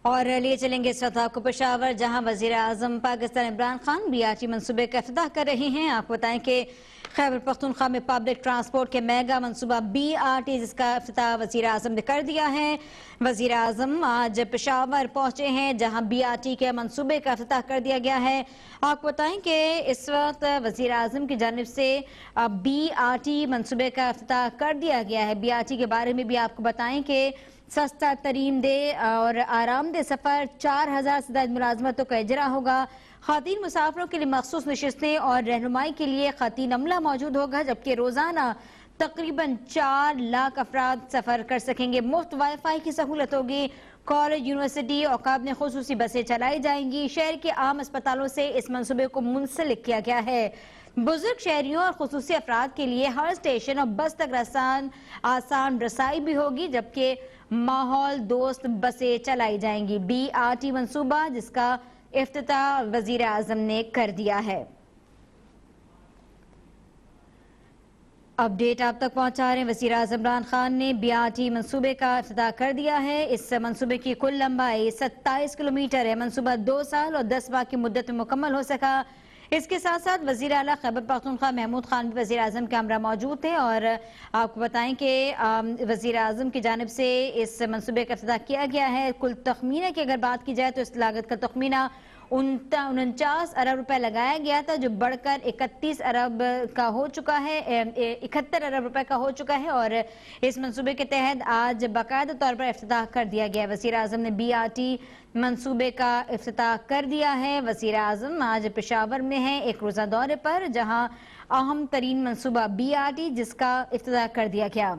اور لیے چلیں گے اس وقت آپ کو پشاور، جہاں وزیر اعظم پاکستان عمران خان BRT منصوبے کا افتتاح کر رہے ہیں۔ آپ کو بتائیں کہ خیبر پختونخوا میں پبلک ٹرانسپورٹ کے میگا منصوبہ BRT جس کا افتتاح وزیر اعظم نے کر دیا ہے۔ وزیر اعظم آج پشاور پہنچے ہیں، جہاں BRT کے منصوبے کا افتتاح کر دیا گیا ہے۔ آپ کو بتائیں کہ اس وقت وزیر اعظم کی جانب سے BRT منصوبے کا افتتاح کر دیا گیا ہے۔ BRT کے بارے میں بھی آپ کو بتائیں کہ سستا ترین دہ اور آرام دہ سفر، 4000 سے زائد ملازمتوں کا اجرا ہوگا۔ خواتین مسافروں کے لیے مخصوص نشستیں اور رہنمائی کے لیے خواتین عملہ موجود ہوگا، جبکہ روزانہ تقریباً 4 لاکھ افراد سفر کر سکیں گے۔ مفت وائی فائی کی سہولت ہوگی۔ کالج، یونیورسٹی، اوقاف میں خصوصی بسیں چلائی جائیں گی۔ شہر کے عام اسپتالوں سے اس منصوبے کو منسلک کیا گیا ہے۔ بزرگ شہریوں اور خصوصی افراد کے لیے ہر اسٹیشن اور بس تک آسان رسائی بھی ہوگی، جبکہ ماحول دوست بسیں چلائی جائیں گی۔ BRT منصوبہ جس کا افتتاح وزیر اعظم نے کر دیا ہے۔ اپڈیٹ آپ تک پہنچا رہے ہیں۔ وزیر اعظم عمران خان نے BRT منصوبے کا افتتاح کر دیا ہے۔ اس منصوبے کی کل لمبائی 27 کلومیٹر ہے۔ منصوبہ 2 سال اور 10 ماہ کی مدت میں مکمل ہو سکا۔ اس کے ساتھ ساتھ وزیر اعلیٰ خیبر پختونخوا محمود خان بھی وزیر اعظم کے ہمراہ موجود تھے، اور آپ کو بتائیں کہ وزیر اعظم کی جانب سے اس منصوبے کا افتتاح کیا گیا ہے۔ کل تخمینہ کی اگر بات کی جائے تو اس لاگت کا تخمینہ 49 ارب روپے لگایا گیا تھا، جو بڑھ کر 31 ارب کا ہو چکا ہے، 71 ارب روپے کا ہو چکا ہے، اور اس منصوبے کے تحت آج باقاعدہ طور پر افتتاح کر دیا گیا ہے۔ وزیر اعظم نے BRT منصوبے کا افتتاح کر دیا ہے۔ وزیر اعظم آج پشاور میں ہیں ایک روزہ دورے پر، جہاں اہم ترین منصوبہ BRT جس کا افتتاح کر دیا گیا۔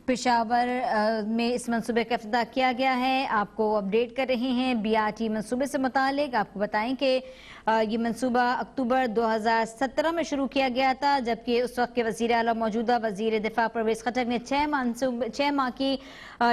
پشاور میں اس منصوبے کا افتتاح کیا گیا ہے۔ آپ کو اپڈیٹ کر رہے ہیں BRT منصوبے سے متعلق۔ آپ کو بتائیں کہ یہ منصوبہ اکتوبر 2017 میں شروع کیا گیا تھا، جبکہ اس وقت کے وزیر اعلیٰ موجودہ وزیر دفاع پرویز خٹک نے 6 ماہ کی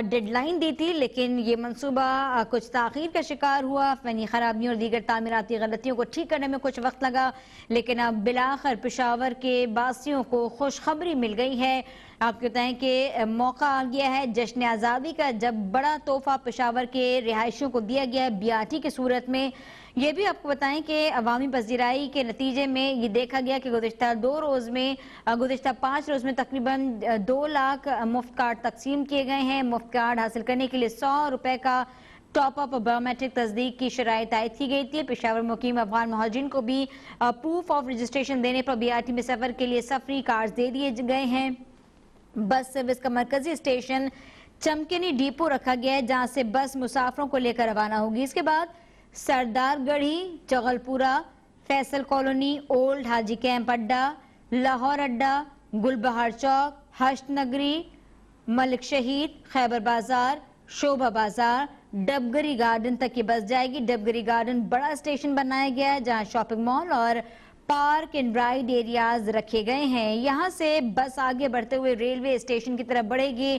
ڈیڈ لائن دی تھی، لیکن یہ منصوبہ کچھ تاخیر کا شکار ہوا۔ فنی خرابیوں اور دیگر تعمیراتی غلطیوں کو ٹھیک کرنے میں کچھ وقت لگا، لیکن اب بالآخر پشاور کے باسیوں کو خوشخبری مل گئی ہے۔ آپ کو بتائیں کہ موقع آ گیا ہے جشن آزادی کا، جب بڑا تحفہ پشاور کے رہائشیوں کو دیا گیا ہے BRT کی صورت میں۔ یہ بھی آپ کو بتائیں کہ عوامی پذیرائی کے نتیجے میں یہ دیکھا گیا کہ گزشتہ 5 روز میں تقریباً 2 لاکھ مفت کارڈ تقسیم کیے گئے ہیں۔ مفت کارڈ حاصل کرنے کے لیے 100 روپے کا ٹاپ اپ اور بایومیٹرک تصدیق کی شرائط عائد کی گئی تھی۔ پشاور مقیم افغان مہاجرین کو بھی پروف آف رجسٹریشن دینے پر BRT میں سفر کے لیے سفری کارڈ دے دیے گئے ہیں۔ بس سروس کا مرکزی اسٹیشن چمکنی ڈیپو رکھا گیا ہے، جہاں سے بس مسافروں کو لے کر روانہ ہوگی۔ اس کے بعد سردار گڑھی، جغل پورہ، فیصل کالونی، اولڈ حاجی کیمپ اڈا، لاہور اڈا، گل بہار چوک، ہشت نگری، ملک شہید، خیبر بازار، شوبھا بازار، ڈبگری گارڈن تک یہ بس جائے گی۔ ڈبگری گارڈن بڑا اسٹیشن بنایا گیا ہے، جہاں شاپنگ مال اور پارک اینڈ رائڈ ایریاز رکھے گئے ہیں۔ یہاں سے بس آگے بڑھتے ہوئے ریلوے اسٹیشن کی طرف بڑھے گی۔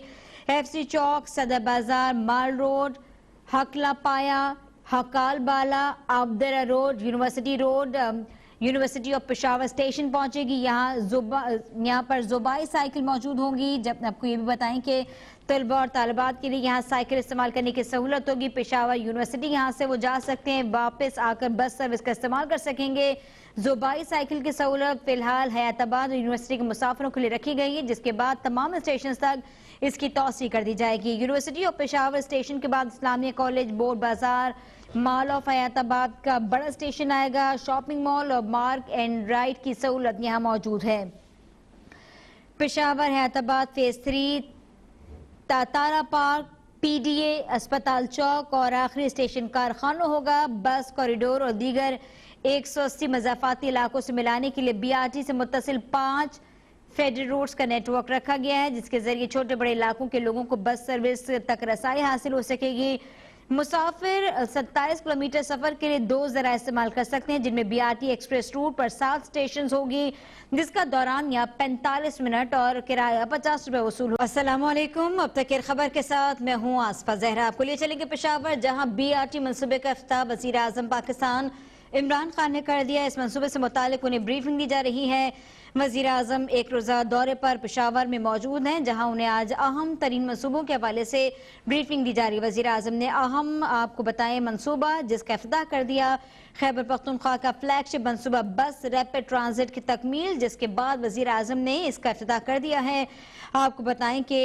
FC چوک، صدر بازار، مال روڈ، حقلہ پایا، حقال بالا، Abdara road, university road, university of Peshawar station پہنچے گی۔ یہاں پر زوبائی سائیکل موجود ہوں گی۔ جب آپ کو یہ بھی بتائیں کہ طلبہ اور طالبات کے لیے یہاں سائیکل استعمال کرنے کی سہولت ہوگی۔ پشاور یونیورسٹی یہاں سے وہ جا سکتے ہیں، واپس آ کر بس سروس کا استعمال کر سکیں گے۔ زوبائی سائیکل کی سہولت فی الحال حیات آباد اور یونیورسٹی کے مسافروں کے لیے رکھی گئی ہے، جس کے بعد تمام اسٹیشنز تک اس کی توسیع کر دی جائے گی۔ یونیورسٹی آف پشاور اسٹیشن کے بعد اسلامیہ کالج، بورڈ بازار، مال آف حیات آباد کا بڑا اسٹیشن آئے گا۔ شاپنگ مال اور مارک اینڈ رائڈ کی سہولت یہاں موجود ہے۔ پشاور حیات آباد فیز 3، تاتارا پارک، PDA، اسپتال چوک اور آخری اسٹیشن کارخانوں ہوگا۔ بس کوریڈور اور دیگر 180 مضافاتی علاقوں سے ملانے کے لیے BRT سے متصل 5 فیڈرل روڈز کا نیٹ ورک رکھا گیا ہے، جس کے ذریعے چھوٹے بڑے علاقوں کے لوگوں کو بس سروس تک رسائی حاصل ہو سکے گی۔ مسافر 27 کلومیٹر سفر کے لیے 2 ذرائع استعمال کر سکتے ہیں، جن میں BRT ایکسپریس روٹ پر 7 اسٹیشنز ہوگی، جس کا دوران یہاں 45 منٹ اور کرایہ 50 روپے وصول ہو۔ السلام علیکم، اب تک کی خبر کے ساتھ میں ہوں آصفہ زہرا۔ آپ کو لے چلیں گے پشاور، جہاں BRT منصوبے کا افتتاح وزیر اعظم پاکستان عمران خان نے کر دیا۔ اس منصوبے سے متعلق انہیں بریفنگ دی جا رہی ہے۔ वज़ीर आज़म एक रोज़ा दौरे पर पेशावर में मौजूद हैं, जहां उन्हें आज अहम तरीन मनसूबों के हवाले से ब्रीफिंग दी जा रही है। वज़ीर आज़म ने अहम आपको बताएं मनसूबा जिसका इफ्तिताह कर दिया, खैबर पख्तूनख्वा का फ्लैगशिप मनसूबा बस रैपिड ट्रांजिट की तकमील, जिसके बाद वज़ीर आज़म ने इसका इफ्तिताह कर दिया है। आपको बताएं कि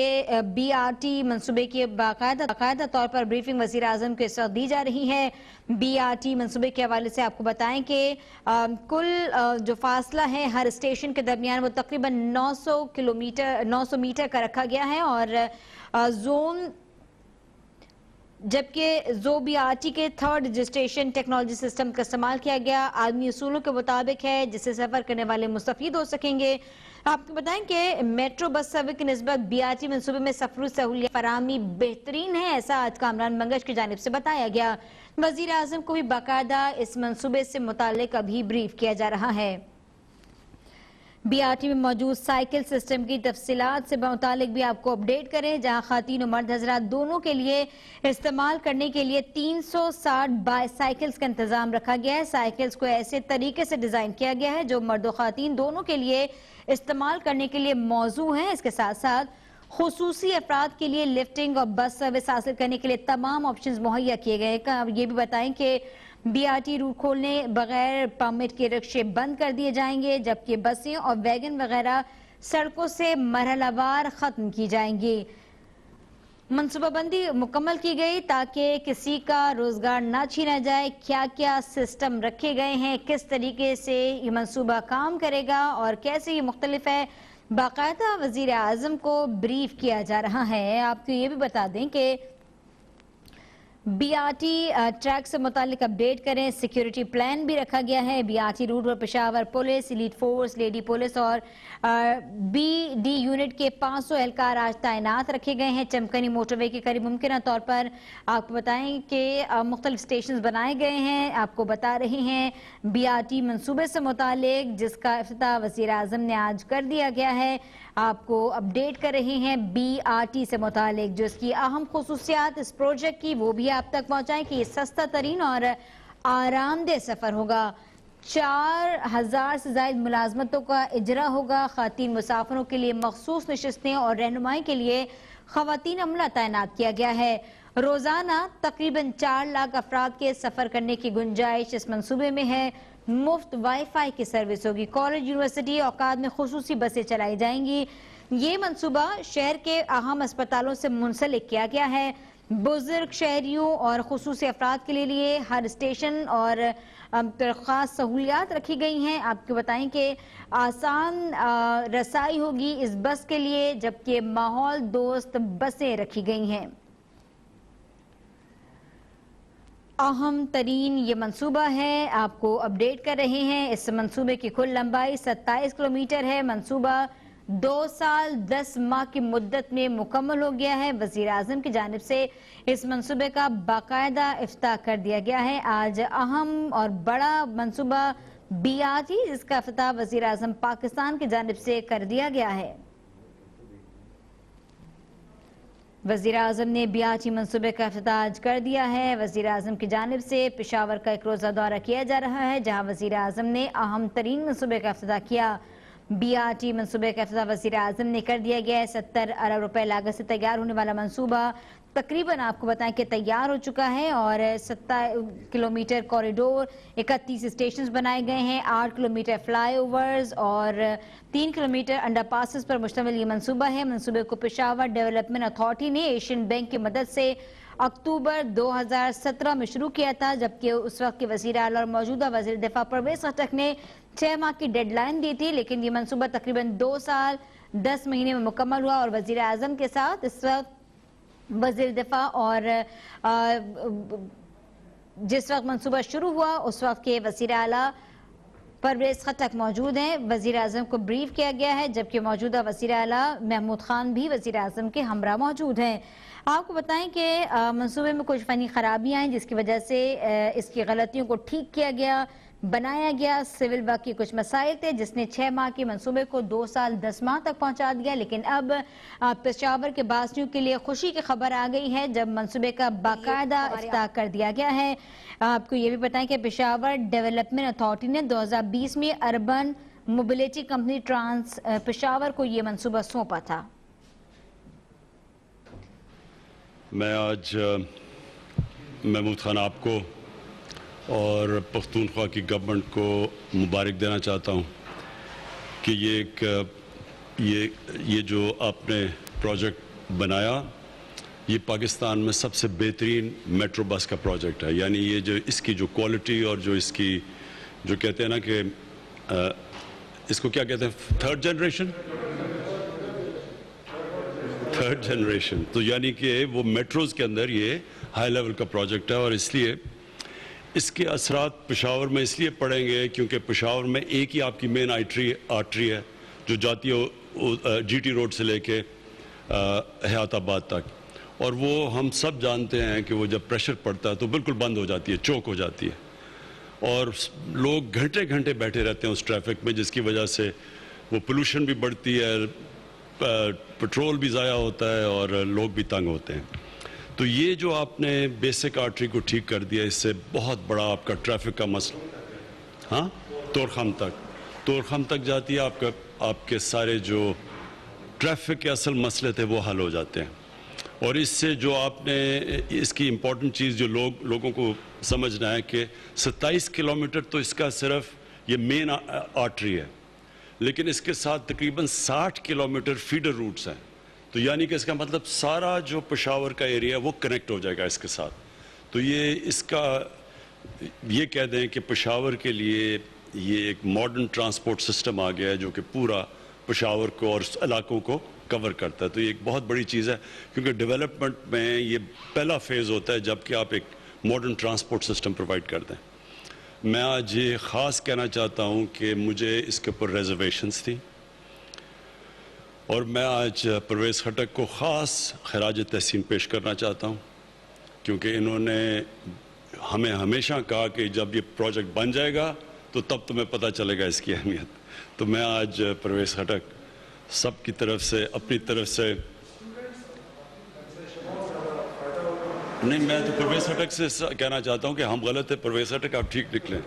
BRT मनसूबे की बाकायदा तौर पर ब्रीफिंग वज़ीर आज़म को इस वक्त दी जा रही है। BRT मनसूबे के हवाले से आपको बताएं कि कुल जो फासला है हर स्टेशन के दरमियान वो तकरीबन 900 मीटर का रखा गया है, और जोन जबकि BRT के थर्ड रजिस्ट्रेशन टेक्नोलॉजी सिस्टम का इस्तेमाल किया गया आलमी उसूलों के मुताबिक है, जिससे सफर करने वाले मुस्तफीद हो सकेंगे। आपको बताएं कि मेट्रो बस सर्विस की निस्बत BRT मनसूबे में सफर सहूलियत फराहमी बेहतरीन है, ऐसा आज कामरान मंगश की जानिब से बताया गया। वजीर आजम को भी बाकायदा इस मनसूबे से मुताल्लिक अभी ब्रीफ किया जा रहा है। BRT में मौजूद साइकिल सिस्टम की तफसीलात से मुतालिक भी आपको अपडेट करें, जहां खातीन और मर्द हजरात दोनों के लिए इस्तेमाल करने के लिए 360 बाईसाइकिल्स का इंतजाम रखा गया है। साइकिल्स को ऐसे तरीके से डिजाइन किया गया है जो मर्द और खातीन दोनों के लिए इस्तेमाल करने के लिए मौजू हैं। इसके साथ साथ खुसूसी अफराद के लिए लिफ्टिंग और बस सर्विस हासिल करने के लिए तमाम ऑप्शंस मुहैया किए गए हैं। ये भी बताएं कि BRT रूट खोलने बगैर परमिट के रिक्शे बंद कर दिए जाएंगे, जबकि बसें और वैगन वगैरह सड़कों से मरहलावार खत्म की जाएंगी। मनसूबाबंदी मुकम्मल की गई ताकि किसी का रोजगार ना छीना जाए। क्या क्या सिस्टम रखे गए हैं, किस तरीके से ये मनसूबा काम करेगा और कैसे ये मुख्तलिफ है, बाकायदा वजीर आजम को ब्रीफ किया जा रहा है। आपको ये भी बता दें कि BRT ट्रैक से मुतालिक अपडेट करें, सिक्योरिटी प्लान भी रखा गया है। BRT रूट पर Peshawar police, elite force, lady police और BD यूनिट के 500 एहलकार आज तैनात रखे गए हैं। चमकनी मोटरवे के करीब मुमकिन तौर पर आपको बताएं कि मुख्तलिफ स्टेशन बनाए गए हैं। आपको बता रहे हैं BRT मनसूबे से मुतालिक जिसका इफ्तिताह वज़ीर आज़म ने आज कर दिया गया है। आपको अपडेट कर रहे हैं BRT से मुतालिक जो इसकी अहम खुसूसियात इस प्रोजेक्ट की वो भी आप तक पहुंचाएं कि ये सस्ता तरीन और आरामदेह सफर होगा। 4000 से ज्यादा मुलाजमतों का इजरा होगा। खातीन मुसाफिरों के लिए मखसूस नशिस्तें और रहनुमाई के लिए खवातीन अमला तैनात किया गया है। रोजाना तकरीबन 4 लाख अफराद के सफर करने की गुंजाइश इस मंसूबे में है। मुफ्त वाईफाई की सर्विस होगी। कॉलेज, यूनिवर्सिटी, औकात में खुसूसी बसें चलाई जाएंगी। ये मनसूबा शहर के अहम अस्पतालों से मुंसलिक किया गया है। बुजुर्ग शहरियों और खुसूसी अफराद के लिए हर स्टेशन और खास सहूलियात रखी गई हैं। आपको बताएं कि आसान रसाई होगी इस बस के लिए, जबकि माहौल दोस्त बसें रखी गई हैं। अहम तरीन ये मंसूबा है, आपको अपडेट कर रहे हैं। इस मंसूबे की कुल लंबाई 27 किलोमीटर है। मंसूबा 2 साल 10 माह की मुद्दत में मुकम्मल हो गया है। वजीर आजम की जानिब से इस मंसूबे का बाकायदा इफ्तिताह कर दिया गया है। आज अहम और बड़ा मंसूबा BRT जिसका इफ्तिताह वजीर आजम पाकिस्तान की जानिब से कर दिया गया है। वज़ीर आज़म ने BRT मंसूबे का इफ्तिताह आज कर दिया है। वज़ीर आज़म की जानिब से पेशावर का एक रोज़ा दौरा किया जा रहा है, जहां वज़ीर आज़म ने अहम तरीन मंसूबे का इफ्तिताह किया। BRT मंसूबे का इफ्तिताह वज़ीर आज़म ने कर दिया गया है। 70 अरब रुपए लागत से तैयार होने वाला मंसूबा तकरीबन आपको बताएं कि तैयार हो चुका है और 27 किलोमीटर कॉरिडोर, 31 स्टेशन बनाए गए हैं, 8 किलोमीटर फ्लाईओवर्स और 3 किलोमीटर अंडरपासेस पर मुश्तमिल ये मंसूबा है। मंसूबे को पेशावर डेवलपमेंट अथॉरिटी ने एशियन बैंक की मदद से अक्टूबर 2017 में शुरू किया था, जबकि उस वक्त के वज़ीर आला और मौजूदा वज़ीर दिफा परवेज खटक ने 6 माह की डेडलाइन दी थी, लेकिन ये मंसूबा तकरीबन 2 साल 10 महीने में मुकम्मल हुआ। और वज़ीर आज़म के साथ इस वक्त वज़ीर दिफा और जिस वक्त मंसूबा शुरू हुआ उस वक्त के वज़ीर आला परवेज खटक मौजूद हैं। वज़ीर आज़म को ब्रीफ किया गया है, जबकि मौजूदा वज़ीर आला महमूद खान भी वज़ीर आज़म के हमरा मौजूद हैं। आपको बताएं कि मंसूबे में कुछ फ़नी खराबियाँ हैं, जिसकी वजह से इसकी गलतियों को ठीक किया गया, बनाया गया। सिविल वर्क के कुछ मसाइल थे जिसने 6 माह के मंसूबे को 2 साल 10 माह तक पहुंचा दिया, लेकिन अब पेशावर के बासियों के लिए खुशी की खबर आ गई है जब मंसूबे का बाकायदा इफ्तिताह कर दिया गया है। आपको ये भी बताएं कि पेशावर डेवलपमेंट अथॉरिटी ने 2020 में urban mobility company trans Peshawar کو یہ منصوبہ سونپا تھا؟ میں آج محمود خان آپ کو اور پختونخوا کی گورنمنٹ کو مبارک دینا چاہتا ہوں کہ یہ جو آپ نے پروجیکٹ بنایا یہ پاکستان میں سب سے بہترین میٹرو بس کا پروجیکٹ ہے. یعنی یہ جو اس کی جو کوالٹی اور جو اس کی جو کہتے ہیں نا کہ اس کو کیا کہتے ہیں تھرڈ جنریشن تو یعنی کہ وہ میٹروز کے اندر یہ ہائی لیول کا پروجیکٹ ہے. اور اس لیے اس کے اثرات پشاور میں اس لیے پڑیں گے کیونکہ پشاور میں ایک ہی آپ کی مین آرٹری ہے جو جاتی ہے جی ٹی روڈ سے لے کے حیات آباد تک, اور وہ ہم سب جانتے ہیں کہ وہ جب پریشر پڑتا ہے تو بالکل بند ہو جاتی ہے, چوک ہو جاتی ہے, اور لوگ گھنٹے گھنٹے بیٹھے رہتے ہیں اس ٹریفک میں, جس کی وجہ سے وہ پولوشن بھی بڑھتی ہے, پٹرول بھی ضائع ہوتا ہے اور لوگ بھی تنگ ہوتے ہیں. تو یہ جو آپ نے بیسک آرٹری کو ٹھیک کر دیا, اس سے بہت بڑا آپ کا ٹریفک کا مسئلہ, ہاں تورخم تک جاتی ہے, آپ کے سارے جو ٹریفک کے اصل مسئلے تھے وہ حل ہو جاتے ہیں. اور اس سے جو آپ نے اس کی امپورٹنٹ چیز جو لوگوں کو سمجھنا ہے کہ 27 کلومیٹر تو اس کا صرف یہ مین آرٹری ہے, لیکن اس کے ساتھ تقریباً 60 کلومیٹر فیڈر روٹس ہیں. تو یعنی کہ اس کا مطلب سارا جو پشاور کا ایریا وہ کنیکٹ ہو جائے گا اس کے ساتھ. تو یہ کہہ دیں کہ پشاور کے لیے یہ ایک ماڈرن ٹرانسپورٹ سسٹم آ گیا ہے جو کہ پورا پشاور کو اور علاقوں کو کور کرتا ہے. تو یہ ایک بہت بڑی چیز ہے کیونکہ ڈیولپمنٹ میں یہ پہلا فیز ہوتا ہے جب کہ آپ ایک ماڈرن ٹرانسپورٹ سسٹم پرووائڈ کرتے ہیں. میں آج یہ خاص کہنا چاہتا ہوں کہ مجھے اس کے اوپر ریزرویشنز تھی, اور میں آج پرویز خٹک کو خاص خراج تحسین پیش کرنا چاہتا ہوں کیونکہ انہوں نے ہمیں ہمیشہ کہا کہ جب یہ پروجیکٹ بن جائے گا تو تب تمہیں پتہ چلے گا اس کی اہمیت. تو میں آج پرویز خٹک سب کی طرف سے اپنی طرف سے نہیں, میں تو پرویز خٹک سے کہنا چاہتا ہوں کہ ہم غلط ہیں, پرویز خٹک آپ ٹھیک نکلیں.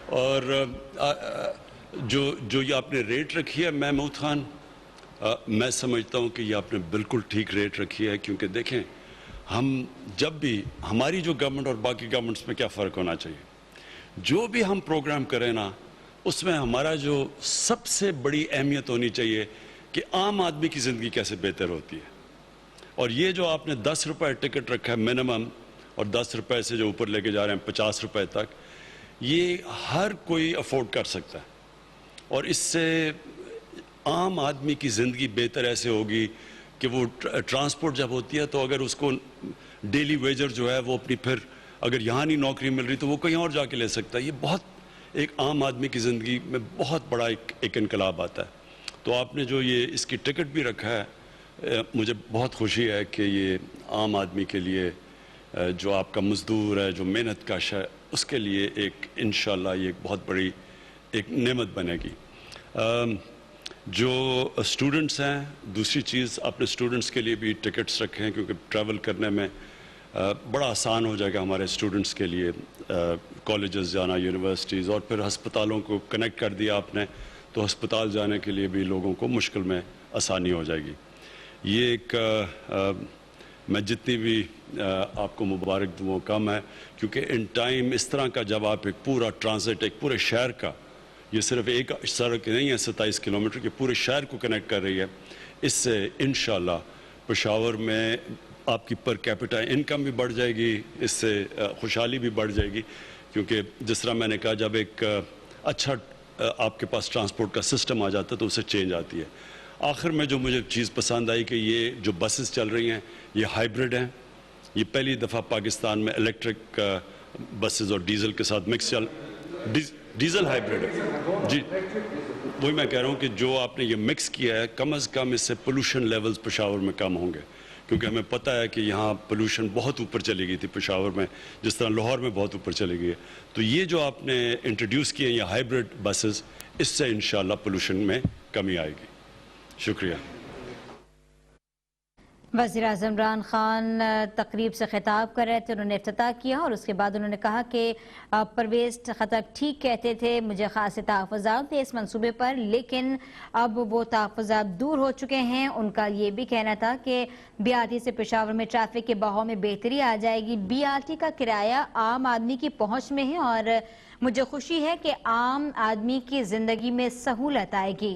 اور جو یہ آپ نے ریٹ رکھی ہے محمود خان, میں سمجھتا ہوں کہ یہ آپ نے بالکل ٹھیک ریٹ رکھی ہے کیونکہ دیکھیں ہم جب بھی ہماری جو گورنمنٹ اور باقی گورنمنٹس میں کیا فرق ہونا چاہیے, جو بھی ہم پروگرام کریں نا اس میں ہمارا جو سب سے بڑی اہمیت ہونی چاہیے کہ عام آدمی کی زندگی کیسے بہتر ہوتی ہے. اور یہ جو آپ نے 10 روپے ٹکٹ رکھا ہے منیمم, اور 10 روپے سے جو اوپر لے کے جا رہے ہیں 50 روپے تک, یہ ہر کوئی افورڈ کر سکتا ہے. اور اس سے عام آدمی کی زندگی بہتر ایسے ہوگی کہ وہ ٹرانسپورٹ جب ہوتی ہے تو اگر اس کو ڈیلی ویجر جو ہے وہ اپنی پھر اگر یہاں نہیں نوکری مل رہی تو وہ کہیں اور جا کے لے سکتا ہے. یہ بہت ایک عام آدمی کی زندگی میں بہت بڑا ایک انقلاب آتا ہے. تو آپ نے جو یہ اس کی ٹکٹ بھی رکھا ہے, مجھے بہت خوشی ہے کہ یہ عام آدمی کے لیے جو آپ کا مزدور ہے, جو محنت کش ہے, اس کے لیے ایک انشاءاللہ یہ ایک بہت بڑی ایک نعمت بنے گی. جو اسٹوڈنٹس ہیں, دوسری چیز آپ نے اسٹوڈنٹس کے لیے بھی ٹکٹس رکھے ہیں کیونکہ ٹریول کرنے میں بڑا آسان ہو جائے گا ہمارے اسٹوڈنٹس کے لیے, کالجز جانا, یونیورسٹیز, اور پھر ہسپتالوں کو کنیکٹ کر دیا آپ نے تو ہسپتال جانے کے لیے بھی لوگوں کو مشکل میں آسانی ہو جائے گی. یہ ایک میں جتنی بھی آپ کو مبارک دوں وہ کم ہے کیونکہ ان ٹائم اس طرح کا جب آپ ایک پورا ٹرانزٹ ایک پورے شہر کا, یہ صرف ایک سڑک نہیں ہے 27 کلومیٹر کے, پورے شہر کو کنیکٹ کر رہی ہے, اس سے انشاءاللہ پشاور میں آپ کی پر کیپٹا انکم بھی بڑھ جائے گی, اس سے خوشحالی بھی بڑھ جائے گی کیونکہ جس طرح میں نے کہا جب ایک اچھا آپ کے پاس ٹرانسپورٹ کا سسٹم آ جاتا ہے تو اسے چینج آتی ہے. آخر میں جو مجھے چیز پسند آئی کہ یہ جو بسز چل رہی ہیں یہ ہائیبرڈ ہیں, یہ پہلی دفعہ پاکستان میں الیکٹرک بسز اور ڈیزل کے ساتھ مکس ڈیزل ہائیبرڈ ہے. جی وہی میں کہہ رہا ہوں کہ جو آپ نے یہ مکس کیا ہے کم از کم اس سے پولوشن لیولز پشاور میں کم ہوں گے کیونکہ ہمیں پتہ ہے کہ یہاں پولوشن بہت اوپر چلی گئی تھی پشاور میں, جس طرح لاہور میں بہت اوپر چلی گئی ہے. تو یہ جو آپ نے انٹروڈیوس کیے ہیں یہ ہائیبرڈ بسز, اس سے انشاءاللہ پولوشن میں کمی آئے گی. شکریہ. वज़ीर आज़म इमरान खान तकरीब से खिताब कर रहे थे, उन्होंने इफ्तिताह किया और उसके बाद उन्होंने कहा कि परवेज़ खटक ठीक कहते थे, मुझे खासे तहफ़्फ़ुज़ात थे इस मंसूबे पर, लेकिन अब वो तहफ़्फ़ुज़ात दूर हो चुके हैं। उनका ये भी कहना था कि BRT से पेशावर में ट्रैफिक के बहाव में बेहतरी आ जाएगी। BRT का किराया आम आदमी की पहुँच में है और मुझे खुशी है कि आम आदमी की ज़िंदगी में सहूलत आएगी।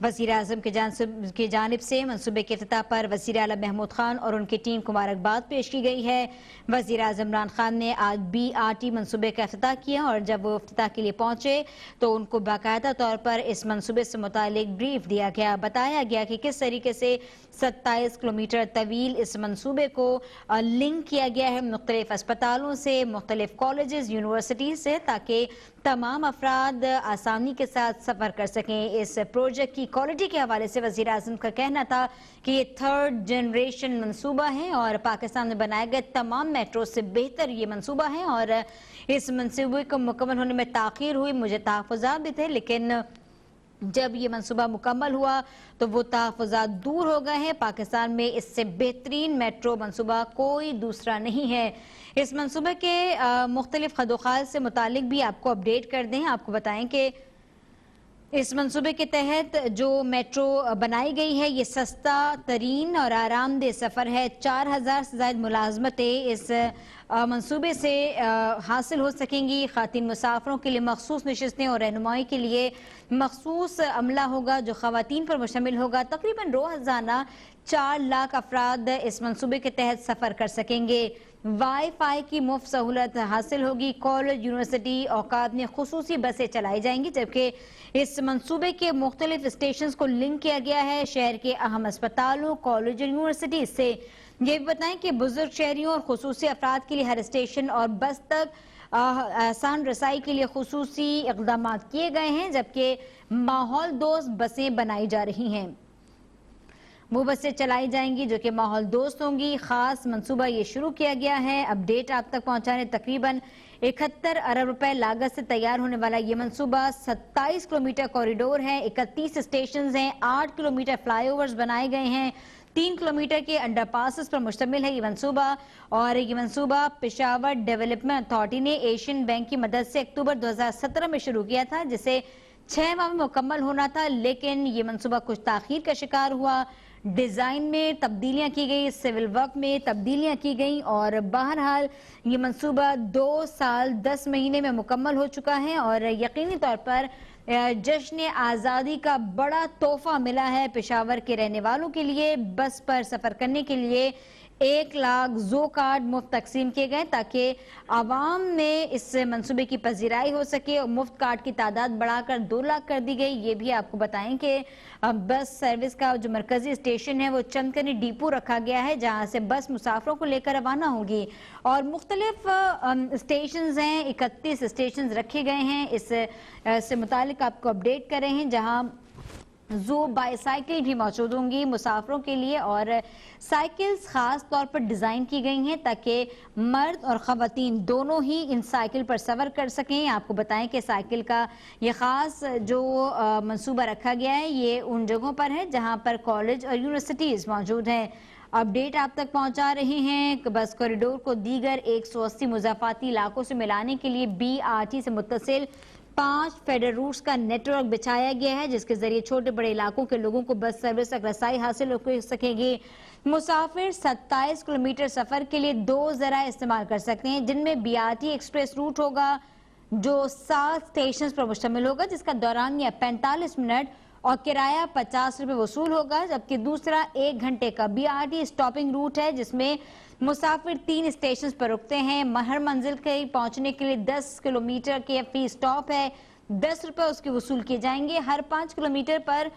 वज़ीर आज़म की जानिब से मंसूबे के इफ्तिताह पर वज़ीर आला महमूद खान और उनकी टीम को मुबारकबाद पेश की गई है। वज़ीर आज़म इमरान खान ने आज BRT मंसूबे का इफ्तिताह किया और जब वो इफ्तिताह के लिए पहुंचे तो उनको बाकायदा तौर पर इस मंसूबे से मुतालिक ब्रीफ दिया गया। बताया गया कि किस तरीके से 27 किलोमीटर तवील इस मंसूबे को लिंक किया गया है मुख्तलिफ अस्पतालों से, मुख्तलिफ कॉलेजेस, यूनिवर्सिटीज से, ताकि तमाम अफराद आसानी के साथ सफ़र कर सकें। इस प्रोजेक्ट की क्वालिटी के हवाले से वज़ीर आज़म का कहना था कि ये 3rd जनरेशन मंसूबा है और पाकिस्तान में बनाए गए तमाम मेट्रो से बेहतर ये मंसूबा है और इस मंसूबे को मुकम्मल होने में ताख़ीर हुई, मुझे तहफ़्फ़ुज़ात भी थे, लेकिन जब ये मंसूबा मुकम्मल हुआ तो वो तहफ़्फ़ुज़ात दूर हो गए हैं। पाकिस्तान में इससे बेहतरीन मेट्रो मंसूबा कोई दूसरा नहीं है। इस मंसूबे के मुख्तलिफ खदोखाल से मुतालिक भी आपको अपडेट कर दें। आपको बताएं कि इस मंसूबे के तहत जो मेट्रो बनाई गई है ये सस्ता तरीन और आरामदेह सफ़र है। 4000 से ज़ायद मुलाजमतें इस मंसूबे से हासिल हो सकेंगी। ख़ातीन मुसाफरों के लिए मखसूस नशिस्तें और रहनुमाई के लिए मखसूस अमला होगा जो ख़वातीन पर मुश्तमिल होगा। तकरीबन रोज़ाना 4 लाख अफराद इस मंसूबे के तहत सफ़र कर सकेंगे। वाईफाई की मुफ्त सहूलत हासिल होगी। कॉलेज, यूनिवर्सिटी, औकात में खुसूसी बसें चलाई जाएंगी, जबकि इस मंसूबे के मुख्तलिफ स्टेशन को लिंक किया गया है शहर के अहम अस्पतालों, कॉलेज और यूनिवर्सिटी से। ये भी बताएं कि बुजुर्ग शहरियों और खुसूसी अफराद के लिए हर स्टेशन और बस तक आसान रसाई के लिए खुसूसी इक़दाम किए गए हैं, जबकि माहौल दोस्त बसें बनाई जा रही हैं। वो बसें चलाई जाएंगी जो कि माहौल दोस्त होंगी। खास मंसूबा ये शुरू किया गया है। अपडेट आप तक पहुंचाने तकरीबन 71 अरब रुपए लागत से तैयार होने वाला ये मंसूबा 27 किलोमीटर कॉरिडोर है, 31 स्टेशन हैं, 8 किलोमीटर फ्लाईओवर्स बनाए गए हैं, 3 किलोमीटर के अंडरपासेस पर मुश्तमिल है ये मंसूबा। और ये मंसूबा पेशावर डेवलपमेंट अथॉरिटी ने एशियन बैंक की मदद से अक्टूबर 2017 में शुरू किया था, जिसे 6 माह में मुकम्मल होना था, लेकिन ये मंसूबा कुछ ताखीर का शिकार हुआ। डिज़ाइन में तब्दीलियां की गई, सिविल वर्क में तब्दीलियां की गई और बहरहाल ये मंसूबा 2 साल 10 महीने में मुकम्मल हो चुका है और यकीनी तौर पर जश्न आज़ादी का बड़ा तोहफा मिला है पेशावर के रहने वालों के लिए। बस पर सफ़र करने के लिए 1 लाख ज़ो कार्ड मुफ्त तकसीम किए गए ताकि आवाम में इस मंसूबे की पजीराई हो सके और मुफ्त कार्ड की तादाद बढ़ाकर 2 लाख कर दी गई। ये भी आपको बताएं कि बस सर्विस का जो मरकजी स्टेशन है वो चंदकनी डिपो रखा गया है, जहां से बस मुसाफरों को लेकर रवाना होगी और मुख्तलिफ स्टेशन हैं, 31 स्टेशन रखे गए हैं। इससे मुतालिक आपको अपडेट कर रहे हैं, जहां ज़ो बाईसाइकिल भी मौजूद होंगी मुसाफरों के लिए और साइकिल्स खास तौर पर डिज़ाइन की गई हैं ताकि मर्द और ख़वातीन दोनों ही इन साइकिल पर सफ़र कर सकें। आपको बताएं कि साइकिल का ये ख़ास जो मंसूबा रखा गया है ये उन जगहों पर है जहां पर कॉलेज और यूनिवर्सिटीज़ मौजूद हैं। अपडेट आप तक पहुंचा रहे हैं। बस कॉरिडोर को दीगर 180 मुज़ाफ़ाती इलाकों से मिलाने के लिए BRT से मुत्तसिल 5 फेडरल रूट्स का नेटवर्क बिछाया गया है, जिसके जरिए छोटे बड़े इलाकों के लोगों को बस सर्विस तक रसाई हासिल हो सकेगी। मुसाफिर 27 किलोमीटर सफर के लिए 2 ज़रा इस्तेमाल कर सकते हैं, जिनमें BRT एक्सप्रेस रूट होगा जो 7 स्टेशन पर मुश्तमिल होगा, जिसका दौरानिया 45 मिनट और किराया 50 रुपये वसूल होगा, जबकि दूसरा 1 घंटे का BRT स्टॉपिंग रूट है जिसमें मुसाफिर 3 स्टेशन पर रुकते हैं। हर मंजिल के पहुंचने के लिए 10 किलोमीटर के फी स्टॉप है, 10 रुपये उसके वसूल किए जाएंगे। हर 5 किलोमीटर पर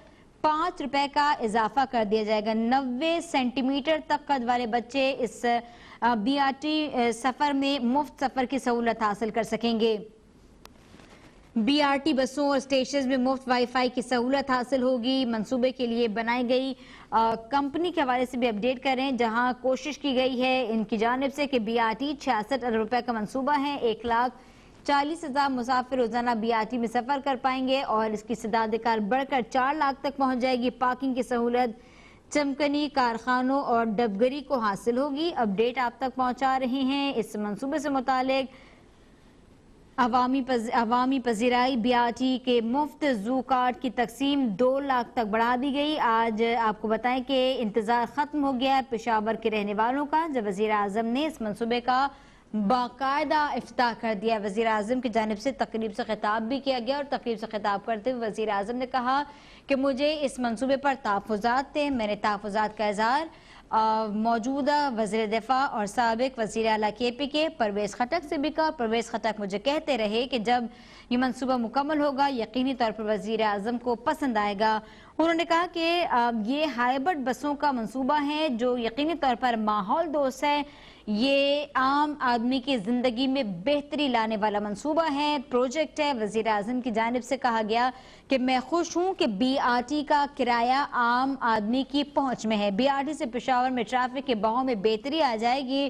5 रुपए का इजाफा कर दिया जाएगा। 90 सेंटीमीटर तक कद वाले बच्चे इस BRT सफर में मुफ्त सफर की सहूलत हासिल कर सकेंगे। BRT बसों और स्टेशन में मुफ्त वाईफाई की सहूलत हासिल होगी। मंसूबे के लिए बनाई गई कंपनी के हवाले से भी अपडेट करें, जहां कोशिश की गई है इनकी जानिब से कि BRT 66 अरब रुपए का मंसूबा है। 1,40,000 मुसाफिर रोजाना BRT में सफर कर पाएंगे और इसकी सदादकार बढ़कर 4 लाख तक पहुंच जाएगी। पार्किंग की सहूलत चमकनी कारखानों और डबगरी को हासिल होगी। अपडेट आप तक पहुंचा रहे हैं। इस मंसूबे से मुतालिक अवामी पजीराई बीआरटी के मुफ्त जू कार्ड की तकसीम 2 लाख तक बढ़ा दी गई। आज आपको बताएं कि इंतजार खत्म हो गया है पेशावर के रहने वालों का, जब वजीर आजम ने इस मंसूबे का बाकायदा इफ्ताह कर दिया। वजीर आजम की जानिब से तकरीब से खिताब भी किया गया और तकरीब से खिताब करते हुए वजीर आजम ने कहा कि मुझे इस मंसूबे पर तहफ़्फ़ुज़ात थे। मैंने तहफ़्फ़ुज़ात का इज़हार मौजूदा वज़ीर दिफ़ा और साबिक़ वज़ीर आला KPK परवेज़ खटक से भी कहा। परवेज़ खटक मुझे कहते रहे कि जब ये मंसूबा मुकम्मल होगा यकीनी तौर पर वज़ीर आज़म को पसंद आएगा। उन्होंने कहा कि ये हाइब्रिड बसों का मंसूबा है जो यकीनी तौर पर माहौल दोस्त है, ये आम आदमी की ज़िंदगी में बेहतरी लाने वाला मंसूबा है, प्रोजेक्ट है। वज़ीर आज़म की जानिब से कहा गया कि मैं खुश हूँ कि BRT का किराया आम आदमी की पहुँच में है। BRT से पेशावर में ट्रैफिक के बहाव में बेहतरी आ जाएगी।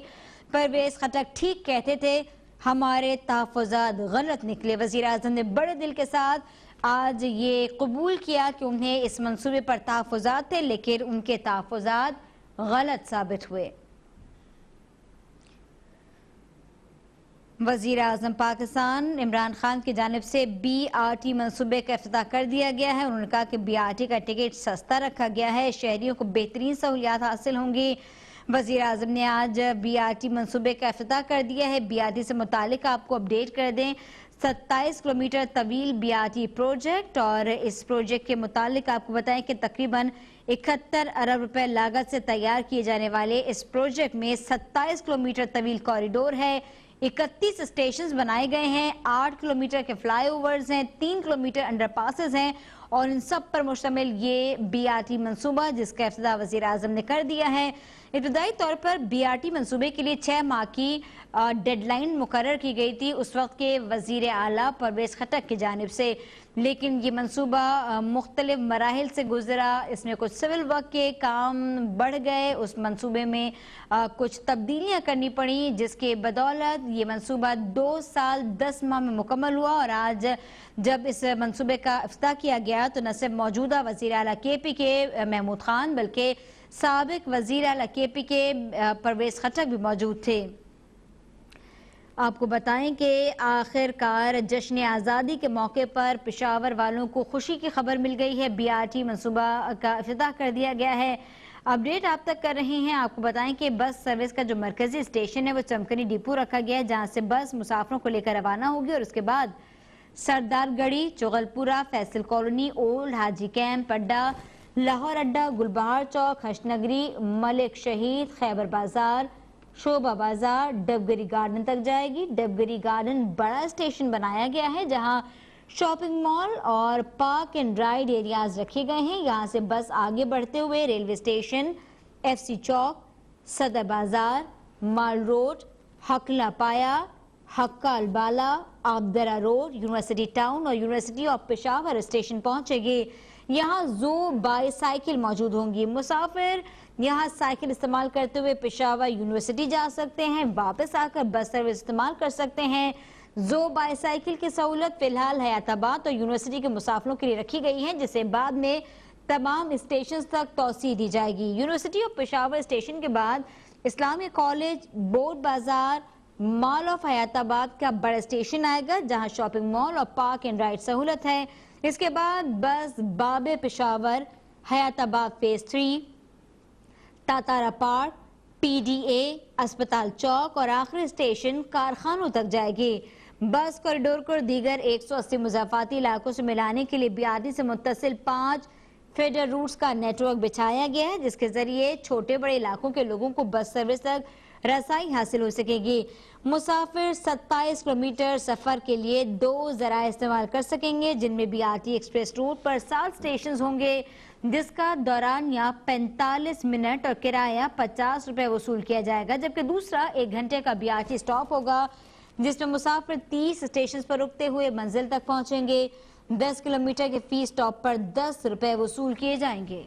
परवेज़ खटक ठीक कहते थे, हमारे तहफ़्फ़ुज़ात गलत निकले। वज़ीर आज़म ने बड़े दिल के साथ आज ये कबूल किया कि उन्हें इस मंसूबे पर तहफ़्फ़ुज़ात थे, लेकिन उनके तहफ़्फ़ुज़ात गलत साबित हुए। वज़ीर आज़म पाकिस्तान इमरान खान की जानिब से BRT मंसूबे का इफ्तिताह कर दिया गया है। उन्होंने कहा कि BRT का टिकट सस्ता रखा गया है, शहरियों को बेहतरीन सहूलियात हासिल होंगी। वज़ीर आज़म ने आज BRT मंसूबे का इफ्तिताह कर दिया है। BRT से मुतालिक आपको अपडेट कर दें, 27 किलोमीटर तवील BRT प्रोजेक्ट, और इस प्रोजेक्ट के मुतालिक आपको बताएं कि तकरीबन 71 अरब रुपए लागत से तैयार किए जाने वाले इस प्रोजेक्ट में 27 किलोमीटर तवील कॉरिडोर है, 31 स्टेशन बनाए गए हैं, 8 किलोमीटर के फ्लाईओवर्स हैं, 3 किलोमीटर अंडरपासेस हैं और इन सब पर मुश्तमिल ये BRT मंसूबा जिसका इफ्तिताह वज़ीर आज़म ने कर दिया है। इब्तदाई तौर पर BRT मंसूबे के लिए 6 माह की डेडलाइन मुकर्रर की गई थी उस वक्त के वज़ीर आला परवेज़ खटक की जानिब से, लेकिन ये मंसूबा मुख्तलिफ मराहिल से गुजरा। इसमें कुछ सिविल वर्क के काम बढ़ गए, उस मंसूबे में कुछ तब्दीलियां करनी पड़ी, जिसके बदौलत ये मंसूबा 2 साल 10 माह में मुकम्मल हुआ। और आज जब इस मंसूबे का इफ्तिताह किया गया तो न सिर्फ मौजूदा वज़ीर आला KPK महमूद खान बल्कि साबिक़ वज़ीर आला KPK परवेज़ खटक भी मौजूद थे। आपको बताएं कि आखिरकार जश्न आज़ादी के मौके पर पेशावर वालों को खुशी की खबर मिल गई है। BRT मंसूबा का इफ्तिताह कर दिया गया है। अपडेट आप तक कर रहे हैं। आपको बताएं कि बस सर्विस का जो मरकजी स्टेशन है वो चमकनी डिपो रखा गया है, जहां से बस मुसाफिरों को लेकर रवाना होगी और उसके बाद सरदारगढ़ी, चुगलपुरा, फैसल कॉलोनी, ओल्ड हाजी कैंप अड्डा, लाहौर अड्डा, गुलबहार चौक, हशनगरी, मलिक शहीद, खैबर बाजार, शोभा बाजार, डबगरी गार्डन तक जाएगी। डबगरी गार्डन बड़ा स्टेशन बनाया गया है जहां शॉपिंग मॉल और पार्क एंड राइड एरियाज रखे गए हैं। यहां से बस आगे बढ़ते हुए रेलवे स्टेशन, FC चौक, सदर बाजार, माल रोड, हकला पाया, हक्का अलबाला, आबदरा रोड, यूनिवर्सिटी टाउन और यूनिवर्सिटी ऑफ पेशावर स्टेशन पहुंचेगी। यहाँ जू बाईसाइकिल मौजूद होंगी। मुसाफिर यहाँ साइकिल इस्तेमाल करते हुए पेशावर यूनिवर्सिटी जा सकते हैं, वापस आकर बस सर्विस इस्तेमाल कर सकते हैं। जो बाईसाइकिल की सहूलत फिलहाल हयाताबाद और यूनिवर्सिटी के मुसाफिरों के लिए रखी गई है, जिसे बाद में तमाम स्टेशन तक तौसी दी जाएगी। यूनिवर्सिटी ऑफ पेशावर स्टेशन के बाद इस्लामिया कॉलेज, बोर्ड बाजार, मॉल ऑफ हयाताबाद का बड़ा स्टेशन आएगा जहां शॉपिंग मॉल और पार्क एंड राइड सहूलत है। इसके बाद बस बाबे पेशावर, Hayatabad phase 3, Tatara park, PDA, अस्पताल चौक और आखिरी स्टेशन कारखानों तक जाएगी। बस कॉरिडोर को दीगर 180 मुजाफाती इलाकों से मिलाने के लिए BRT से मुत्तसिल 5 फेडर रूट्स का नेटवर्क बिछाया गया है, जिसके जरिए छोटे बड़े इलाकों के लोगों को बस सर्विस तक रसाई हासिल हो सकेगी। मुसाफिर 27 किलोमीटर सफर के लिए 2 ज़राए इस्तेमाल कर सकेंगे, जिनमें BRT एक्सप्रेस रूट पर 7 स्टेशन होंगे, जिसका दौरान यहाँ 45 मिनट और किराया 50 रुपए वसूल किया जाएगा, जबकि दूसरा 1 घंटे का BRT स्टॉप होगा, जिसमें मुसाफिर 30 स्टेशन पर रुकते हुए मंजिल तक पहुंचेंगे। 10 किलोमीटर के फी स्टॉप पर 10 रुपए वसूल किए जाएंगे।